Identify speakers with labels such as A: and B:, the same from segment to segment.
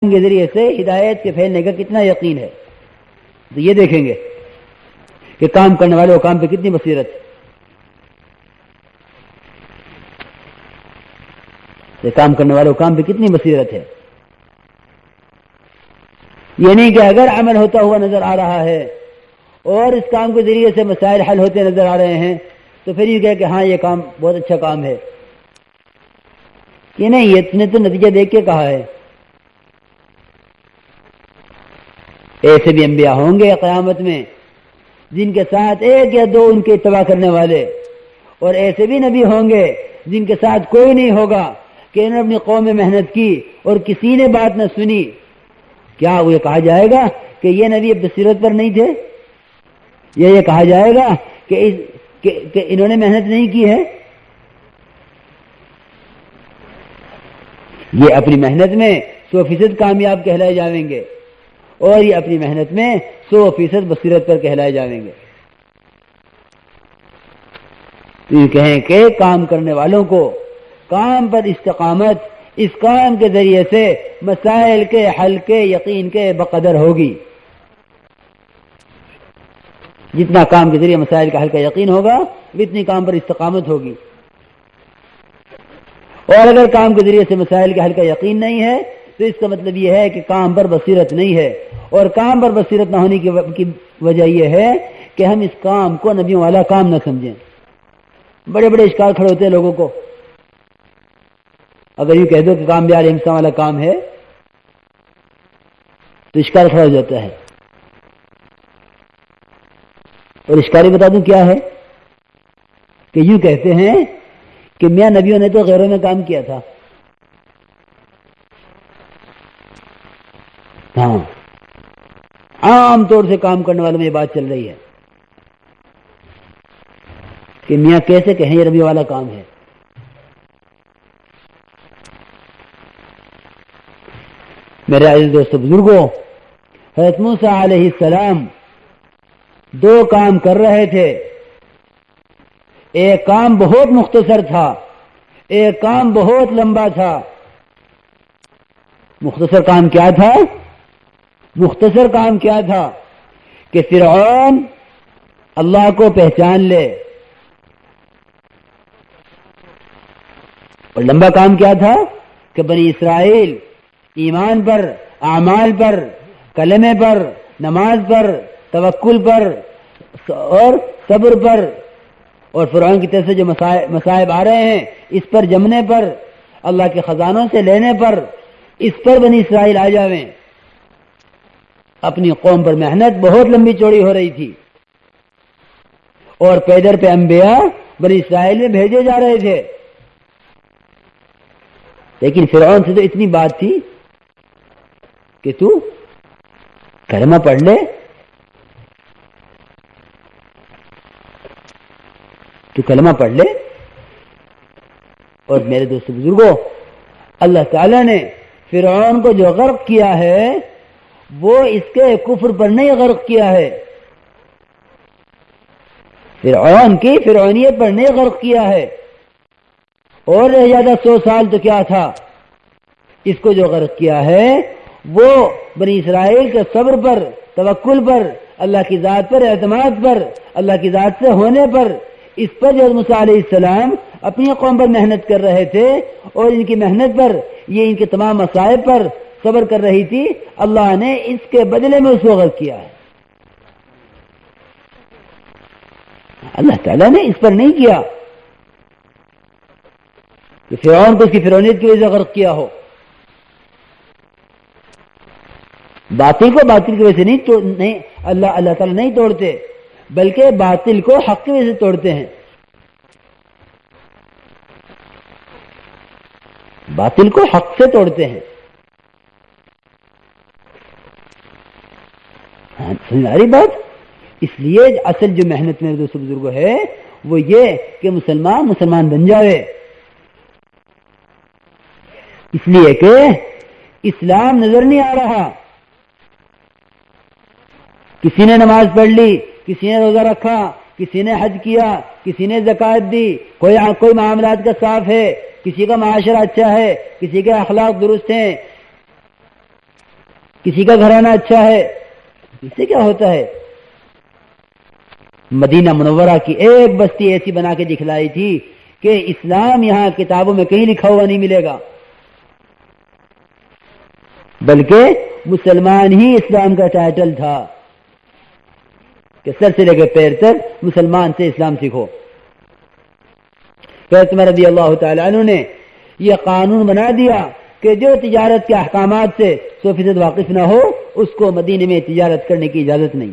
A: کے ذریعے سے ہدایت کے پھیلنے کا کتنا یقین ہے، تو یہ دیکھیں گے کہ کام کرنے والے کو کام پہ کتنی بصیرت ہے، کام کرنے والے کو کام پہ کتنی بصیرت ہے۔ یہ نہیں کہ اگر عمل ہوتا ہوا نظر آ رہا ہے اور اس کام کے ذریعے سے مسائل حل ہوتے نظر آ رہے ہیں تو پھر یہ کہ ہاں یہ کام بہت اچھا کام ہے، یہ نہیں، اس نے تو نتیجہ دیکھ کے کہا ہے۔ ایسے بھی انبیاء ہوں گے قیامت میں جن کے ساتھ ایک یا دو ان کے اتباع کرنے والے، اور ایسے بھی نبی ہوں گے جن کے ساتھ کوئی نہیں ہوگا کہ انہوں نے اپنی قوم میں محنت کی اور کسی نے بات نہ سنی۔ کیا وہ یہ کہا جائے گا کہ یہ نبی بصیرت پر نہیں تھے؟ یہ کہا جائے گا کہ انہوں نے محنت نہیں کی ہے؟ یہ اپنی محنت میں 100% کامیاب کہلائے جائیں گے اور یہ اپنی محنت میں 100% بصیرت پر کہلائے جائیں گے۔ تو یہ کہیں کہ کام کرنے والوں کو کام پر استقامت اس کام کے ذریعے سے مسائل کے حل کے یقین کے بقدر ہوگی۔ جتنا کام کے ذریعے مسائل کا حل کا یقین ہوگا اتنی کام پر استقامت ہوگی، اور اگر کام کے ذریعے سے مسائل کے حل کا یقین نہیں ہے تو اس کا مطلب یہ ہے کہ کام پر بصیرت نہیں ہے، اور کام پر بصیرت نہ ہونے کی وجہ یہ ہے کہ ہم اس کام کو نبیوں والا کام نہ سمجھیں۔ بڑے بڑے اشکال کھڑے ہوتے ہیں لوگوں کو، اگر یہ کہہ دو کہ کام علیہ السلام والا کام ہے تو اشکال کھڑا ہو جاتا ہے۔ اور اشکال بتا دوں کیا ہے کہ یوں کہتے ہیں کہ میاں نبیوں نے تو غیروں میں کام کیا تھا۔ ہاں، عام طور سے کام کرنے والوں میں یہ بات چل رہی ہے کہ میاں کیسے کہیں یہ نبی والا کام ہے۔ میرے عزیز دوستو بزرگوں، حضرت موسیٰ علیہ السلام دو کام کر رہے تھے، ایک کام بہت مختصر تھا، ایک کام بہت لمبا تھا۔ مختصر کام کیا تھا؟ مختصر کام کیا تھا کہ فرعون اللہ کو پہچان لے، اور لمبا کام کیا تھا کہ بنی اسرائیل ایمان پر، اعمال پر، کلمے پر، نماز پر، توکل پر اور صبر پر، اور فرعون کی طرف سے جو مصائب آ رہے ہیں اس پر جمنے پر، اللہ کے خزانوں سے لینے پر، اس پر بنی اسرائیل آ جاویں۔ اپنی قوم پر محنت بہت لمبی چوڑی ہو رہی تھی، اور پیدر پہ انبیاء بنی اسرائیل میں بھیجے جا رہے تھے، لیکن فرعون سے تو اتنی بات تھی کہ تو کلمہ پڑھ لے، تو کلمہ پڑھ لے۔ اور میرے دوست بزرگوں، اللہ تعالیٰ نے فرعون کو جو غرق کیا ہے وہ اس کے کفر پر نہیں غرق کیا ہے، فرعون کی فرعونیت پر نہیں غرق کیا ہے، اور رہ جاتا 100 سال تو کیا تھا۔ اس کو جو غرق کیا ہے وہ بنی اسرائیل کے صبر پر، توکل پر، اللہ کی ذات پر اعتماد پر، اللہ کی ذات سے ہونے پر، اس پر جو موسیٰ علیہ السلام اپنی قوم پر محنت کر رہے تھے، اور ان کی محنت پر، یہ ان کے تمام مصائب پر صبر کر رہی تھی، اللہ نے اس کے بدلے میں اس کو غرق کیا ہے۔ اللہ تعالیٰ نے اس پر نہیں کیا کہ فرعون کو اس کی فرعونیت کی وجہ سے غرق کیا ہو۔ باطل کو باطل کی وجہ سے نہیں اللہ تعالیٰ نہیں توڑتے، بلکہ باطل کو حق کی وجہ سے توڑتے ہیں۔ باطل کو حق سے توڑتے ہیں۔ سمجھ آ رہی بات؟ اس لیے اصل جو محنت میرے دوستوں بزرگوں ہے وہ یہ کہ مسلمان بن جاوے، اس لیے کہ اسلام نظر نہیں آ رہا۔ کسی نے نماز پڑھ لی، کسی نے روزہ رکھا، کسی نے حج کیا، کسی نے زکوٰۃ دی، کوئی معاملات کا صاف ہے، کسی کا معاشرہ اچھا ہے، کسی کے اخلاق درست ہیں، کسی کا گھرانہ اچھا ہے، اس سے کیا ہوتا ہے؟ مدینہ منورہ کی ایک بستی ایسی بنا کے دکھلائی تھی کہ اسلام یہاں کتابوں میں کہیں لکھا ہوا نہیں ملے گا، بلکہ مسلمان ہی اسلام کا ٹائٹل تھا کہ سر سے لے کے پیر تک مسلمان سے اسلام سیکھو۔ حضرت عمر رضی اللہ تعالی عنہ نے یہ قانون بنا دیا کہ جو تجارت کے احکامات سے 100% واقف نہ ہو اس کو مدینے میں تجارت کرنے کی اجازت نہیں۔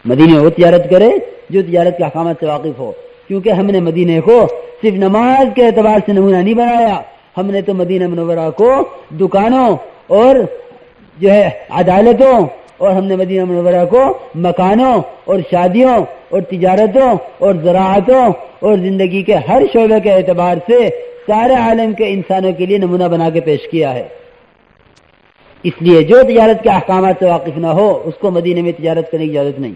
A: مدینے میں وہ تجارت کرے جو تجارت کے احکامات سے واقف ہو، کیونکہ ہم نے مدینے کو صرف نماز کے اعتبار سے نمونہ نہیں بنایا، ہم نے تو مدینہ منورہ کو دکانوں اور جو ہے عدالتوں، اور ہم نے مدینہ منورہ کو مکانوں اور شادیوں اور تجارتوں اور زراعتوں اور زندگی کے ہر شعبے کے اعتبار سے سارے عالم کے انسانوں کے لیے نمونہ بنا کے پیش کیا ہے۔ اس لیے جو تجارت کے احکامات سے واقف نہ ہو اس کو مدینے میں تجارت کرنے کی اجازت نہیں۔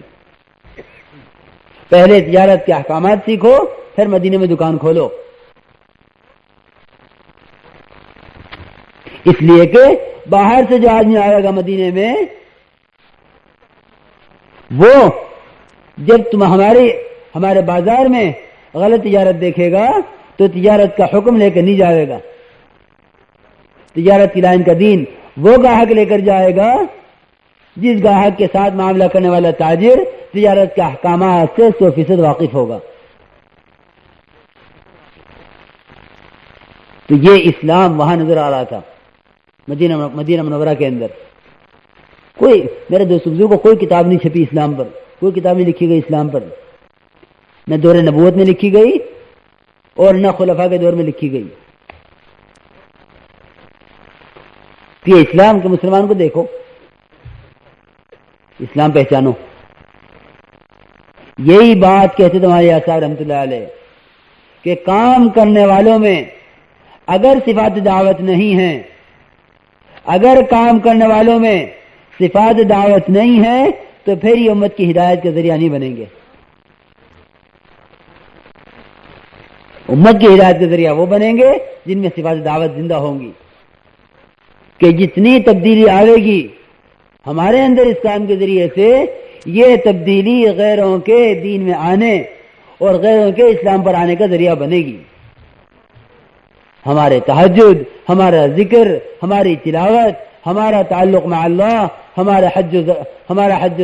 A: پہلے تجارت کے احکامات سیکھو، پھر مدینے میں دکان کھولو، اس لیے کہ باہر سے جو آدمی آئے گا مدینے میں، وہ جب تم ہمارے بازار میں غلط تجارت دیکھے گا تو تجارت کا حکم لے کر نہیں جائے گا۔ تجارت کی لائن کا دین وہ گاہک لے کر جائے گا جس گاہک کے ساتھ معاملہ کرنے والا تاجر تجارت کے احکامات سے 100% واقف ہوگا۔ تو یہ اسلام وہاں نظر آ رہا تھا مدینہ منورہ کے اندر۔ کوئی میرے دوست بزرگوں کو کوئی کتاب نہیں چھپی اسلام پر، کوئی کتاب نہیں لکھی گئی اسلام پر، نہ دور نبوت میں لکھی گئی اور نہ خلفاء کے دور میں لکھی گئی۔ کہ اسلام کے مسلمان کو دیکھو، اسلام پہچانو۔ یہی بات کہتے تمہارے آثار رحمۃ اللہ علیہ کہ کام کرنے والوں میں اگر صفات دعوت نہیں ہے، اگر کام کرنے والوں میں صفات دعوت نہیں ہے تو پھر یہ امت کی ہدایت کا ذریعہ نہیں بنیں گے۔ امت کی ہدایت کے ذریعہ وہ بنیں گے جن میں صفات دعوت زندہ ہوں گی۔ کہ جتنی تبدیلی آئے گی ہمارے اندر اس کام کے ذریعے سے، یہ تبدیلی غیروں کے دین میں آنے اور غیروں کے اسلام پر آنے کا ذریعہ بنے گی۔ ہمارے تہجد، ہمارا ذکر، ہماری تلاوت، ہمارا تعلق مع اللہ، ہمارا حج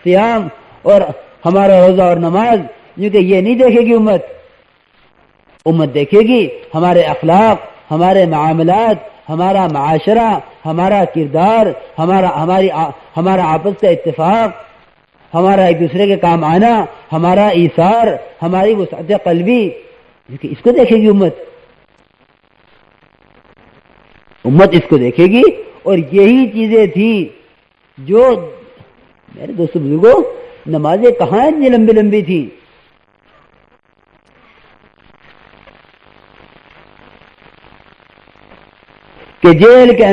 A: سیام اور ہمارا روزہ اور نماز، کیونکہ یہ نہیں دیکھے گی امت دیکھے گی ہمارے اخلاق، ہمارے معاملات، ہمارا معاشرہ، ہمارا کردار، ہمارا آپس کا اتفاق، ہمارا ایک دوسرے کے کام آنا، ہمارا ایثار، ہماری وسعت قلبی، اس کو دیکھے گی امت اس کو دیکھے گی۔ اور یہی چیزیں تھی جو میرے دوستوں بزرگوں نمازیں کہاں اتنی لمبی لمبی تھی، کہ جیل کے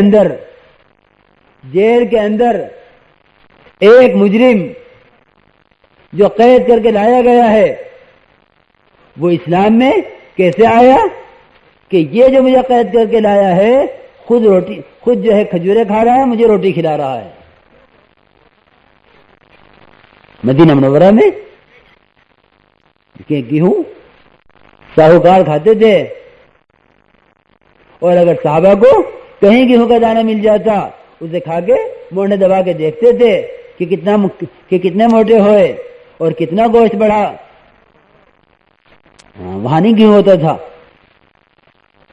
A: اندر ایک مجرم جو قید کر کے لایا گیا ہے وہ اسلام میں کیسے آیا؟ کہ یہ جو مجھے قید کر کے لایا ہے خود جو ہے کھجورے کھا رہا ہے، مجھے روٹی کھلا رہا ہے۔ مدینہ منورہ میں گیہوں ساہوکار کھاتے تھے، اور اگر صحابہ کو کہیں گیہوں کا دانہ مل جاتا اسے کھا کے موڑنے دبا کے دیکھتے تھے کہ کتنے موٹے ہوئے اور کتنا گوشت بڑھا۔ وہاں نہیں گیہوں ہوتا تھا،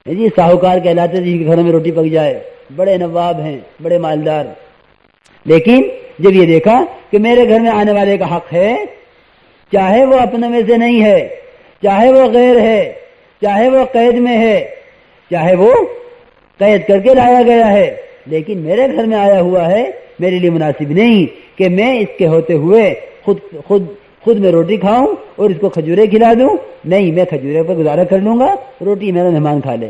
A: جی ساہوکار کہلاتے تھے جن کے گھروں میں روٹی پک جائے، بڑے نواب ہیں، بڑے مالدار۔ لیکن جب یہ دیکھا کہ میرے گھر میں آنے والے کا حق ہے، چاہے وہ اپنے میں سے نہیں ہے، چاہے وہ غیر ہے، چاہے وہ قید میں ہے، چاہے وہ قید کر کے لایا گیا ہے، لیکن میرے گھر میں آیا ہوا ہے، میرے لیے مناسب نہیں کہ میں اس کے ہوتے ہوئے خود میں روٹی کھاؤں اور اس کو کھجورے کھلا دوں۔ نہیں، میں کھجورے پر گزارا کر لوں گا، روٹی میرا مہمان کھا لے۔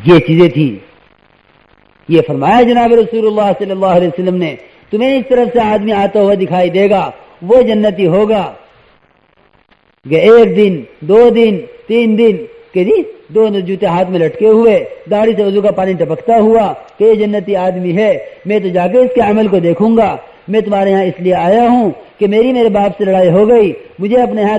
A: یہ چیزیں تھی۔ یہ فرمایا جناب رسول اللہ صلی اللہ علیہ وسلم نے، تمہیں اس طرف سے آدمی آتا ہوا دکھائی دے گا، وہ جنتی ہوگا۔ کہ ایک دن، 2 دن، 3 دن کہ جی دونوں جوتے ہاتھ میں لٹکے ہوئے، داڑھی سے وضو کا پانی ٹپکتا ہوا کہ یہ جنتی آدمی ہے، میں تو جا کے اس کے عمل کو دیکھوں گا، میں تمہارے یہاں اس لیے آیا ہوں کہ میرے باپ سے لڑائی ہو گئی، مجھے اپنے یہاں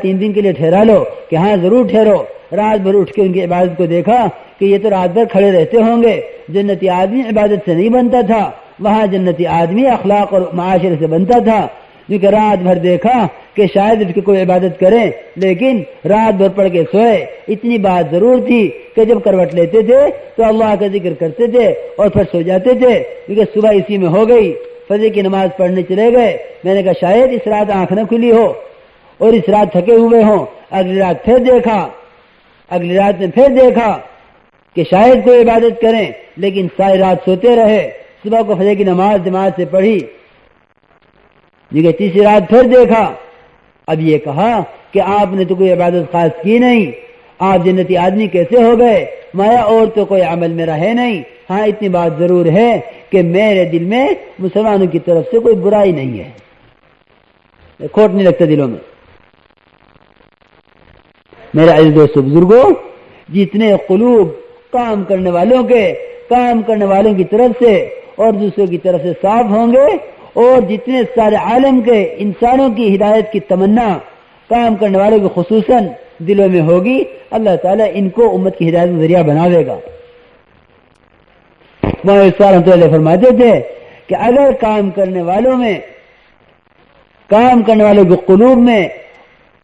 A: 3 دن کے لیے ٹھہرا لو، کہ ہاں ضرور ٹھہرو۔ رات بھر اٹھ کے ان کی عبادت کو دیکھا کہ یہ تو رات بھر کھڑے رہتے ہوں گے، جنتی آدمی عبادت سے نہیں بنتا تھا، وہاں جنتی آدمی اخلاق اور معاشرے سے بنتا تھا، کیونکہ رات بھر دیکھا کہ شاید اس کی کوئی عبادت کریں، لیکن رات بھر پڑھ کے سوئے۔ اتنی بات ضرور تھی کہ جب کروٹ لیتے تھے تو اللہ کا ذکر کرتے تھے اور پھر سو جاتے تھے، کیونکہ صبح اسی میں ہو گئی، فجر کی نماز پڑھنے چلے گئے۔ میں نے کہا شاید اس رات آنکھ نہ کھلی ہو اور اس رات تھکے ہوئے ہوں، اگلی رات میں پھر دیکھا کہ شاید کوئی عبادت کریں، لیکن ساری رات سوتے رہے، صبح کو فجر کی نماز جماعت سے پڑھی، لیکن تیسری رات پھر دیکھا۔ اب یہ کہا کہ آپ نے تو کوئی عبادت خاص کی نہیں، آپ جنتی آدمی کیسے ہو گئے؟ مایا اور تو کوئی عمل میرا ہے نہیں، ہاں اتنی بات ضرور ہے کہ میرے دل میں مسلمانوں کی طرف سے کوئی برائی نہیں ہے، کھوٹ نہیں لگتا دلوں میں۔ میرے عزیز دوستو بزرگوں، جتنے قلوب کام کرنے والوں کی طرف سے اور دوسروں کی طرف سے صاف ہوں گے، اور جتنے سارے عالم کے انسانوں کی ہدایت کی تمنا کام کرنے والوں کے خصوصاً دلوں میں ہوگی، اللہ تعالیٰ ان کو امت کی ہدایت کا ذریعہ بنا دے گا۔ رحمۃ اللہ فرماتے تھے کہ اگر کام کرنے والوں کے قلوب میں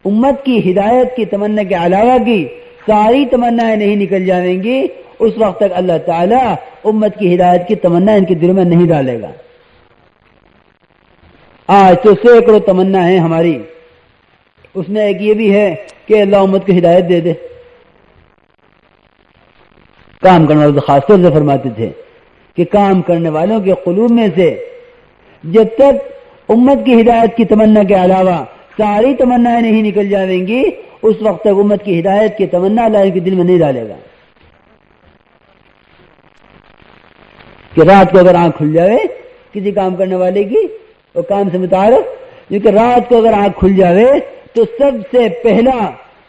A: امت کی ہدایت کی تمنا کے علاوہ کی ساری تمنائیں نہیں نکل جائیں گی، اس وقت تک اللہ تعالیٰ امت کی ہدایت کی تمنا ان کے دلوں میں نہیں ڈالے گا۔ آج تو سینکڑوں تمنا ہے ہماری، اس میں ایک یہ بھی ہے کہ اللہ امت کو ہدایت دے دے۔ کام کرنے والے خاص طور سے فرماتے تھے کہ کام کرنے والوں کے قلوب میں سے جب تک امت کی ہدایت کی تمنا کے علاوہ ساری تمنائیں نہیں نکل جائیں گی، اس وقت تک امت کی ہدایت کی تمنا اللہ کے دل میں نہیں ڈالے گا۔ کہ رات کو اگر آنکھ کھل جائے کسی کام کرنے والے کی اور کام سے متعارف، کیونکہ رات کو اگر آنکھ کھل جائے تو سب سے پہلا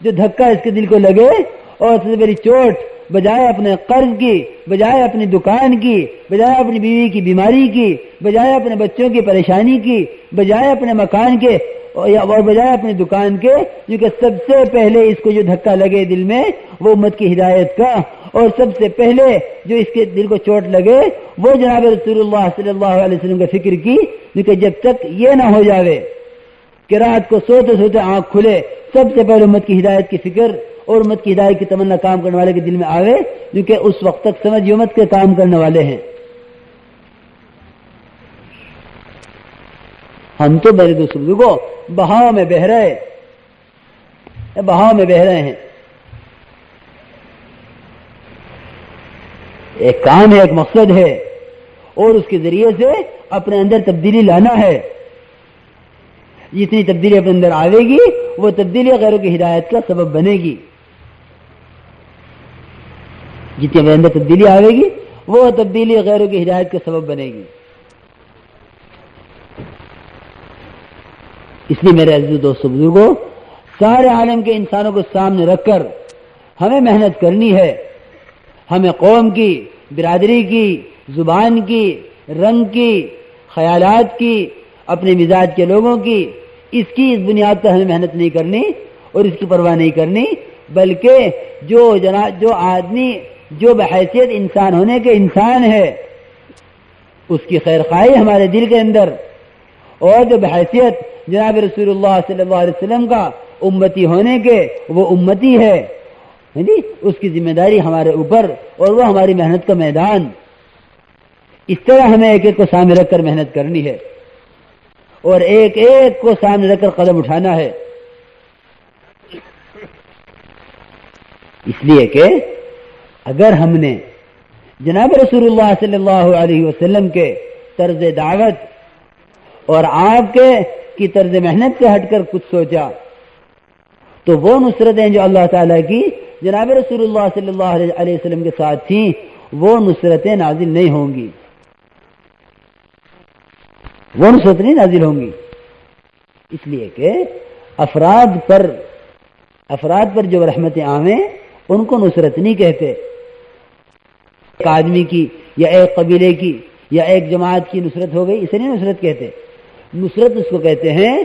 A: جو دھکا اس کے دل کو لگے اور سب سے بڑی چوٹ، بجائے اپنے قرض کی، بجائے اپنی دکان کی، بجائے اپنی بیوی کی بیماری کی، بجائے اپنے بچوں کی پریشانی کی، بجائے اپنے مکان کے اور بجائے اپنی دکان کے، کیونکہ سب سے پہلے اس کو جو دھکا لگے دل میں وہ امت کی ہدایت کا، اور سب سے پہلے جو اس کے دل کو چوٹ لگے وہ جناب رسول اللہ صلی اللہ علیہ وسلم کا فکر کی، کیونکہ جب تک یہ نہ ہو جاوے کہ رات کو سوتے سوتے آنکھ کھلے، سب سے پہلے امت کی ہدایت کی فکر اور امت کی ہدایت کی تمنا کام کرنے والے کے دل میں آوے، کیونکہ اس وقت تک سمجھ امت کے کام کرنے والے ہیں۔ ہم تو میرے دوستوں کو بہاؤ میں بہ رہے ہیں۔ ایک کام ہے، ایک مقصد ہے، اور اس کے ذریعے سے اپنے اندر تبدیلی لانا ہے۔ جتنی تبدیلی اپنے اندر آئے گی وہ تبدیلی غیروں کی ہدایت کا سبب بنے گی۔ جتنی اپنے اندر تبدیلی آئے گی وہ تبدیلی غیروں کی ہدایت کا سبب بنے گی۔ اس لیے میرے عزیز دوستو بزرگوں، سارے عالم کے انسانوں کو سامنے رکھ کر ہمیں محنت کرنی ہے۔ ہمیں قوم کی، برادری کی، زبان کی، رنگ کی، خیالات کی، اپنے مزاج کے لوگوں کی، اس بنیاد پر ہمیں محنت نہیں کرنی اور اس کی پرواہ نہیں کرنی، بلکہ جو آدمی جو بحیثیت انسان ہونے کے انسان ہے اس کی خیر خواہی ہمارے دل کے اندر، اور جو بحیثیت جناب رسول اللہ صلی اللہ علیہ وسلم کا امتی ہونے کے وہ امتی ہے، اس کی ذمہ داری ہمارے اوپر اور وہ ہماری محنت کا میدان۔ اس طرح ہمیں ایک ایک کو سامنے رکھ کر محنت کرنی ہے اور ایک ایک کو سامنے رکھ کر قدم اٹھانا ہے۔ اس لیے کہ اگر ہم نے جناب رسول اللہ صلی اللہ علیہ وسلم کے طرز دعوت اور آپ کی طرز محنت سے ہٹ کر کچھ سوچا تو وہ نصرتیں جو اللہ تعالیٰ کی جناب رسول اللہ صلی اللہ علیہ وسلم کے ساتھ تھیں وہ نصرتیں نازل نہیں ہوں گی، وہ نصرتیں نہیں نازل ہوں گی۔ اس لیے کہ افراد پر افراد پر جو رحمتیں آویں ان کو نصرت نہیں کہتے. ایک آدمی کی یا ایک قبیلے کی یا ایک جماعت کی نصرت ہو گئی، اسے نہیں نصرت کہتے. نصرت اس کو کہتے ہیں